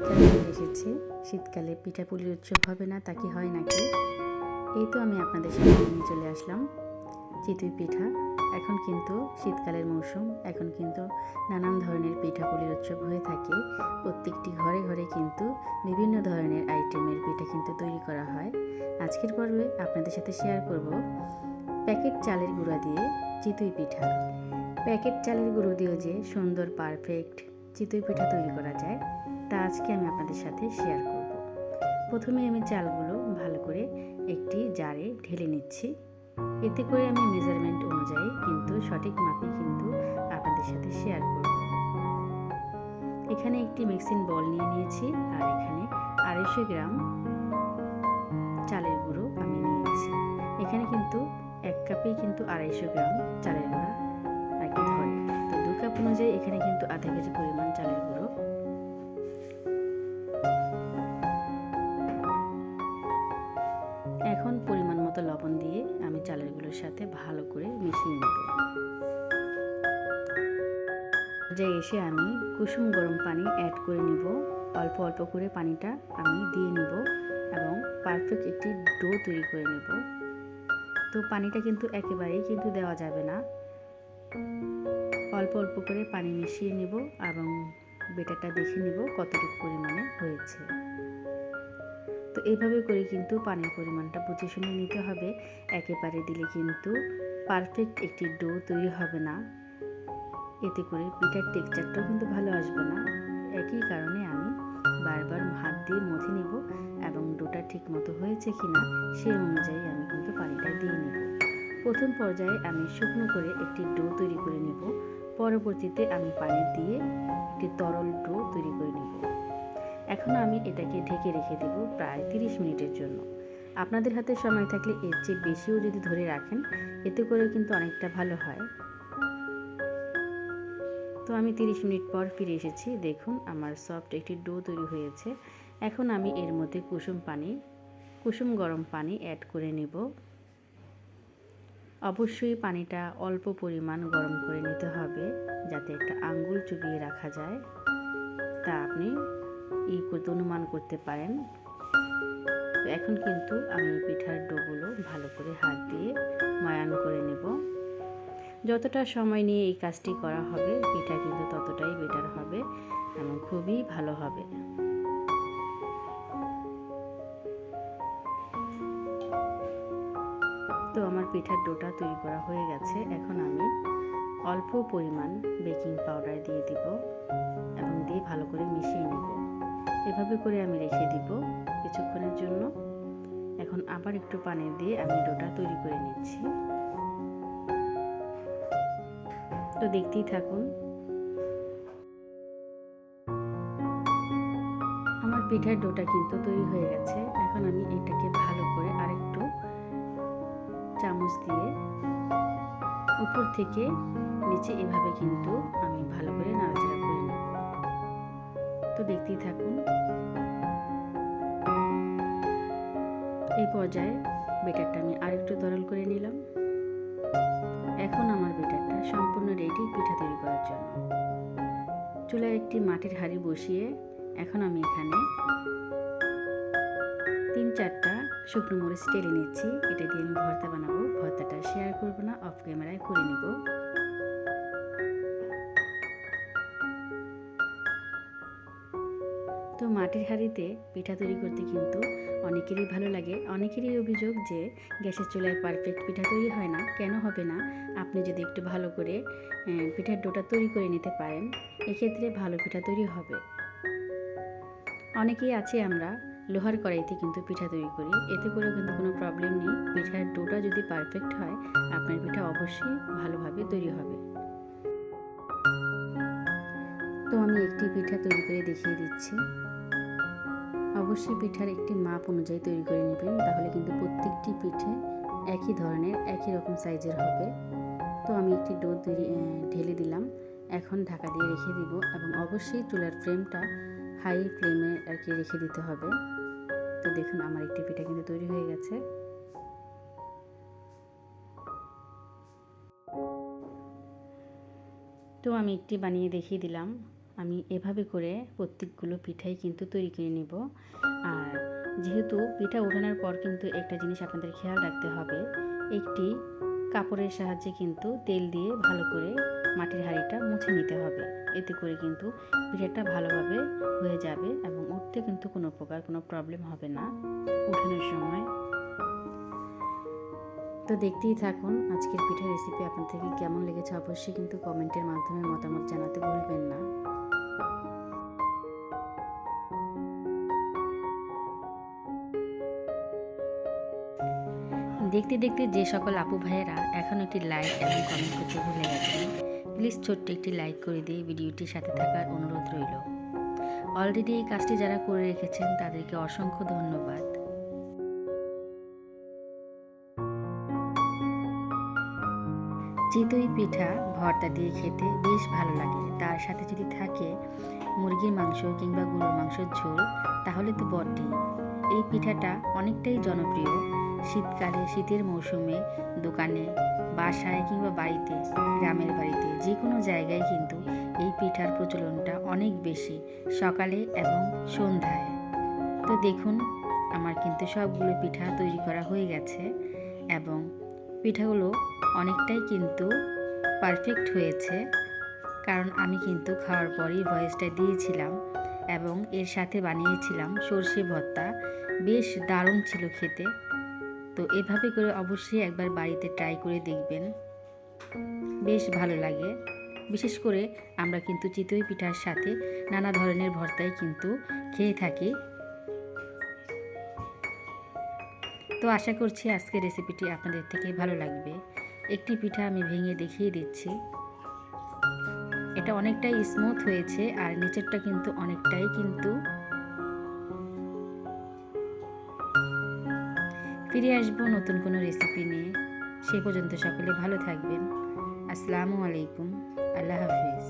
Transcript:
শীতকালে চলে এসেছে। শীতকালে পিঠাপুলির উৎসব হবে না তা কি হয় নাকি? এই তো আমি আপনাদের সামনে নিয়ে চলে আসলাম চিতই পিঠা। এখন কিন্তু শীতকালের মৌসুম, এখন কিন্তু নানান ধরনের পিঠাপুলির উৎসব হয়ে থাকে। প্রত্যেকটি ঘরে ঘরে কিন্তু বিভিন্ন ধরনের আইটেমের পিঠা কিন্তু তৈরি করা হয়। আজকের পর্বে আপনাদের সাথে শেয়ার করব প্যাকেট চালের গুঁড়া দিয়ে চিতই পিঠা। প্যাকেট চালের গুঁড়ো দিয়েও যে সুন্দর পারফেক্ট চিতই পিঠা তৈরি করা যায় তা আজকে আমি আপনাদের সাথে শেয়ার করব। প্রথমে আমি চালগুলো ভালো করে একটি জারে ঢেলে নিচ্ছি। এতে করে আমি মেজারমেন্ট অনুযায়ী কিন্তু সঠিক মাপে কিন্তু আপনাদের সাথে শেয়ার করব। এখানে একটি মিক্সিং বল নিয়ে নিয়েছি আর এখানে 250 গ্রাম চালের গুঁড়ো আমি নিয়েছি। এখানে কিন্তু 1 কাপেই কিন্তু 250 গ্রাম চালের গুঁড়া আর কি ধরে। তো 2 কাপ অনুযায়ী এখানে কিন্তু আধা কেজি পরিমাণ চালের গুঁড়ো। এখন পরিমাণ মতো লবণ দিয়ে আমি চালের গুঁড়োর সাথে ভালো করে মিশিয়ে নেব। পর্যায়ে এসে আমি কুসুম গরম পানি অ্যাড করে নেব। অল্প অল্প করে পানিটা আমি দিয়ে নেব এবং পারফেক্ট একটি ডো তৈরি করে নেব। তো পানিটা কিন্তু একেবারেই কিন্তু দেওয়া যাবে না, অল্প অল্প করে পানি মিশিয়ে নেব এবং বেটারটা দেখে নেব কতটুকু পরিমাণে হয়েছে। তো এইভাবে করে কিন্তু পানির পরিমাণটা বুঝে শুনে নিতে হবে। একেবারে দিলে কিন্তু পারফেক্ট একটি ডো তৈরি হবে না, এতে করে পিঠার টেক্সচারটাও কিন্তু ভালো আসবে না। একই কারণে আমি বারবার হাত দিয়ে মথে নেব এবং ডোটা ঠিক মতো হয়েছে কিনা সেই অনুযায়ী আমি কিন্তু পানিটা দিয়ে নেব। প্রথম পর্যায়ে আমি শুকনো করে একটি ডো তৈরি করে নেব, পরবর্তীতে আমি পানি দিয়ে একটি তরল ডো তৈরি করে নেব। এখন আমি এটাকে ঢেকে রেখে দেব প্রায় 30 মিনিটের জন্য। আপনাদের হাতে সময় থাকলে এর চেয়ে বেশিও যদি ধরে রাখেন এতে করে কিন্তু অনেকটা ভালো হয়। তো আমি 30 মিনিট পর ফিরে এসেছি। দেখুন আমার সফট একটি ডো তৈরি হয়েছে। এখন আমি এর মধ্যে কুসুম গরম পানি অ্যাড করে নেব। অবশ্যই পানিটা অল্প পরিমাণ গরম করে নিতে হবে যাতে একটা আঙ্গুল চুবিয়ে রাখা যায়, তা আপনি অনুমান করতে পারেন। তো এখন কিন্তু আমি পিঠার ডোগুলো ভালো করে হাত দিয়ে ময়ান করে নেব। যতটা সময় নিয়ে এই কাজটি করা হবে পিঠা কিন্তু ততটাই বেটার হবে এবং খুবই ভালো হবে। তো আমার পিঠার ডোটা তৈরি করা হয়ে গেছে। এখন আমি অল্প পরিমাণ বেকিং পাউডার দিয়ে দিব এবং দিয়ে ভালো করে মিশিয়ে নেব। এভাবে করে আমি রেখে দিব কিছুক্ষণের জন্য। এখন আবার একটু পানি দিয়ে আমি ডোটা তৈরি করে নিচ্ছি। তো দেখতেই থাকুন। আমার পিঠার ডোটা কিন্তু তৈরি হয়ে গেছে। এখন আমি এটাকে ভালো করে আরেকটু চামচ দিয়ে উপর থেকে নিচে এভাবে কিন্তু আমি ভালো করে নাড়াচাড়া করে নেব। তো দেখতেই থাকুন। এই পর্যায়ে বেটারটা আমি আরেকটু তরল করে নিলাম। এখন আমার বেটারটা সম্পূর্ণ রেডি পিঠা তৈরি করার জন্য। চুলায় একটি মাটির হাঁড়ি বসিয়ে এখন আমি এখানে 3-4টা শুকনো মরিচ টেলে নিচ্ছি। এটা দিয়ে আমি ভর্তা বানাবো। ভর্তাটা শেয়ার করব না, অফ ক্যামেরায় করে নিব। তো মাটির হাঁড়িতে পিঠা তৈরি করতে কিন্তু অনেকেরই ভালো লাগে। অনেকেরই অভিযোগ যে গ্যাসের চুলায় পারফেক্ট পিঠা তৈরি হয় না। কেন হবে না? আপনি যদি একটু ভালো করে পিঠার ডোটা তৈরি করে নিতে পারেন এক্ষেত্রে ভালো পিঠা তৈরি হবে। অনেকেই আছে আমরা লোহার কড়াইতে কিন্তু পিঠা তৈরি করি, এতে করেও কিন্তু কোনো প্রবলেম নেই। পিঠার ডোটা যদি পারফেক্ট হয় আপনার পিঠা অবশ্যই ভালোভাবে তৈরি হবে। তো আমি একটি পিঠা তৈরি করে দেখিয়ে দিচ্ছি। অবশ্যই পিঠার একটি মাপ অনুযায়ী তৈরি করে নেবেন, তাহলে কিন্তু প্রত্যেকটি পিঠে একই ধরনের একই রকম সাইজের হবে। তো আমি একটি ডো ঢেলে দিলাম। এখন ঢাকা দিয়ে রেখে দিব এবং অবশ্যই চুলার ফ্লেমটা হাই ফ্লেমে আর কি রেখে দিতে হবে। তো দেখুন আমার একটি পিঠা কিন্তু তৈরি হয়ে গেছে। তো আমি একটি বানিয়ে দেখিয়ে দিলাম। আমি এভাবে করে প্রত্যেকগুলো পিঠাই কিন্তু তৈরি করে নিব। আর যেহেতু পিঠা ওঠানোর পর কিন্তু একটা জিনিস আপনাদের খেয়াল রাখতে হবে, একটি কাপড়ের সাহায্যে কিন্তু তেল দিয়ে ভালো করে মাটির হাঁড়িটা মুছে নিতে হবে। এতে করে কিন্তু পিঠাটা ভালোভাবে হয়ে যাবে এবং উঠতে কিন্তু কোনো প্রকার কোনো প্রবলেম হবে না ওঠানোর সময়। তো দেখতেই থাকুন আজকের পিঠার রেসিপি আপনার থেকে কেমন লেগেছে অবশ্যই কিন্তু কমেন্টের মাধ্যমে মতামত জানাতে ভুলবেন না। দেখতে দেখতে যে সকল আপু ভাইয়েরা এখন একটি লাইক এবং কমেন্ট করতে ভুলে গেছেন, প্লিজ ছোট্ট একটি লাইক করে দিয়ে ভিডিওটির সাথে থাকার অনুরোধ রইল। অলরেডি এই কাজটি যারা করে রেখেছেন তাদেরকে অসংখ্য ধন্যবাদ। চিতই পিঠা ভর্তা দিয়ে খেতে বেশ ভালো লাগে, তার সাথে যদি থাকে মুরগির মাংস কিংবা গরুর মাংসের ঝোল তাহলে তো বটেই। এই পিঠাটা অনেকটাই জনপ্রিয়। শীতকালে শীতের মৌসুমে দোকানে, বাসায় কিংবা বাড়িতে, গ্রামের বাড়িতে যে কোনো জায়গায় কিন্তু এই পিঠার প্রচলনটা অনেক বেশি, সকালে এবং সন্ধ্যায়। তো দেখুন আমার কিন্তু সবগুলো পিঠা তৈরি করা হয়ে গেছে এবং পিঠাগুলো অনেকটাই কিন্তু পারফেক্ট হয়েছে, কারণ আমি কিন্তু খাওয়ার পরই ভয়েসটা দিয়েছিলাম এবং এর সাথে বানিয়েছিলাম সর্ষে ভর্তা। বেশ দারুণ ছিল খেতে। তো এভাবে করে অবশ্যই একবার বাড়িতে ট্রাই করে দেখবেন, বেশ ভালো লাগে। বিশেষ করে আমরা কিন্তু চিতই পিঠার সাথে নানা ধরনের ভর্তাই কিন্তু খেয়ে থাকি। তো আশা করছি আজকের রেসিপিটি আপনাদের থেকে ভালো লাগবে। একটি পিঠা আমি ভেঙে দেখিয়ে দিচ্ছি। এটা অনেকটাই স্মুথ হয়েছে আর নিচেরটা কিন্তু অনেকটাই কিন্তু। ফিরে আসবো নতুন কোনো রেসিপি নিয়ে। সে পর্যন্ত সকলে ভালো থাকবেন। আসসালামু আলাইকুম। আল্লাহ হাফিজ।